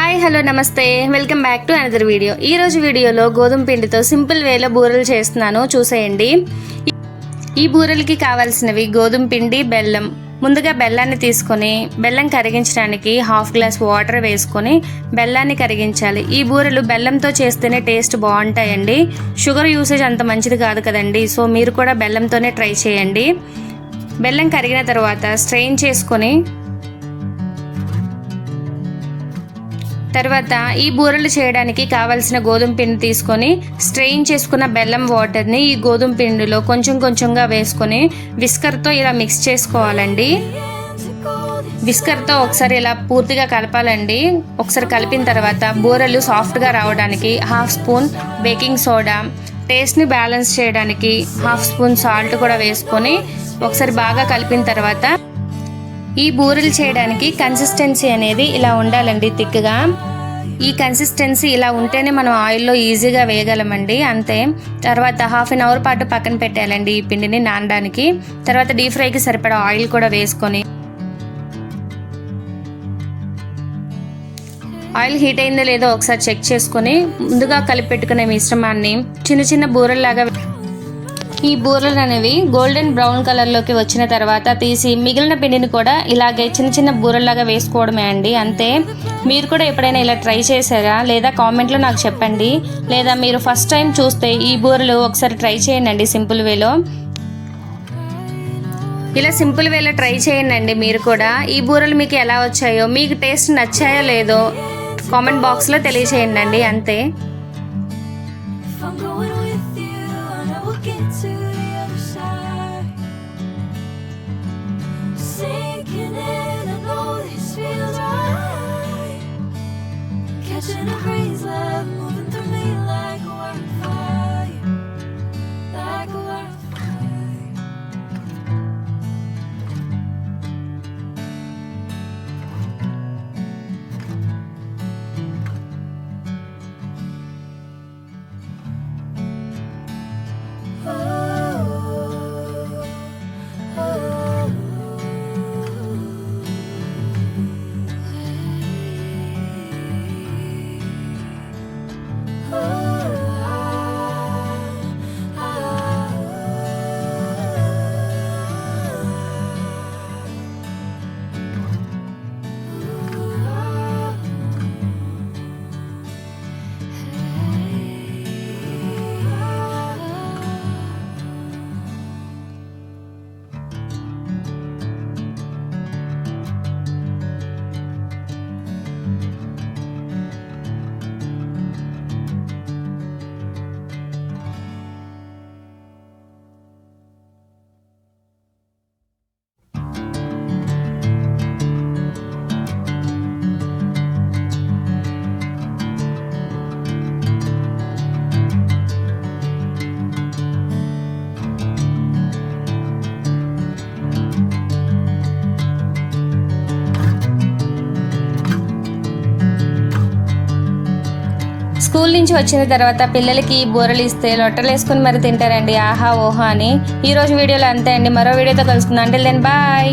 Hi hello నమస్తే, welcome back to another video. ఈ రోజు వీడియోలో గోధుమ పిండితో సింపుల్ వేలో బూరెలు చేస్తున్నాను, చూసేయండి. ఈ బూరెలకి కావాల్సినవి గోధుమ పిండి, బెల్లం. ముందుగా బెల్లాన్ని తీసుకొని బెల్లం కరిగించడానికి హాఫ్ గ్లాస్ వాటర్ వేసుకొని బెల్లాన్ని కరిగించాలి. ఈ బూరెలు బెల్లంతో చేస్తేనే టేస్ట్ బాగుంటాయండి. షుగర్ యూసేజ్ అంత మంచిది కాదు కదండి, సో మీరు కూడా బెల్లంతోనే ట్రై చేయండి. బెల్లం కరిగిన తర్వాత స్ట్రెయిన్ చేసుకొని తర్వాత ఈ బూరెలు చేయడానికి కావాల్సిన గోధుమ పిండి తీసుకొని స్ట్రెయిన్ చేసుకున్న బెల్లం వాటర్ని ఈ గోధుమ పిండిలో కొంచెం కొంచెంగా వేసుకొని విస్కర్తో ఇలా మిక్స్ చేసుకోవాలండి. విస్కర్తో ఒకసారి ఇలా పూర్తిగా కలపాలండి. ఒకసారి కలిపిన తర్వాత బూరెలు సాఫ్ట్గా రావడానికి హాఫ్ స్పూన్ బేకింగ్ సోడా, టేస్ట్ని బ్యాలెన్స్ చేయడానికి హాఫ్ స్పూన్ సాల్ట్ కూడా వేసుకొని ఒకసారి బాగా కలిపిన తర్వాత ఈ బూరెలు చేయడానికి కన్సిస్టెన్సీ అనేది ఇలా ఉండాలండి, థిక్గా. ఈ కన్సిస్టెన్సీ ఇలా ఉంటేనే మనం ఆయిల్లో ఈజీగా వేయగలమండి, అంతే. తర్వాత హాఫ్ అన్ అవర్ పాటు పక్కన పెట్టాలండి ఈ పిండిని నానడానికి. తర్వాత డీప్ ఫ్రైకి సరిపడా ఆయిల్ కూడా వేసుకొని ఆయిల్ హీట్ అయిందో లేదో ఒకసారి చెక్ చేసుకొని ముందుగా కలిపి పెట్టుకునే మిశ్రమాన్ని చిన్న చిన్న బూరెల్లాగా ఈ బూరెలు అనేవి గోల్డెన్ బ్రౌన్ కలర్లోకి వచ్చిన తర్వాత తీసి మిగిలిన పిండిని కూడా ఇలాగే చిన్న చిన్న బూరెల్లాగా వేసుకోవడమే అండి, అంతే. మీరు కూడా ఎప్పుడైనా ఇలా ట్రై చేశారా లేదా కామెంట్లో నాకు చెప్పండి. లేదా మీరు ఫస్ట్ టైం చూస్తే ఈ బూరెలు ఒకసారి ట్రై చేయండి సింపుల్ వేలో. ఇలా సింపుల్ వేలో ట్రై చేయండి మీరు కూడా. ఈ బూరెలు మీకు ఎలా వచ్చాయో, మీకు టేస్ట్ నచ్చాయో లేదో కామెంట్ బాక్స్లో తెలియచేయండి, అంతే. Catching a breeze, love moving through me like a wildfire, like a wildfire. School నుంచి వచ్చిన తర్వాత పిల్లలకి బూరెలు ఇస్తే లొట్టలు వేసుకుని మరి తింటారండి, ఆహా ఓహా అని. ఈ రోజు వీడియోలో అంతే అండి. మరో వీడియోతో కలుసుకుందాం. Until then bye.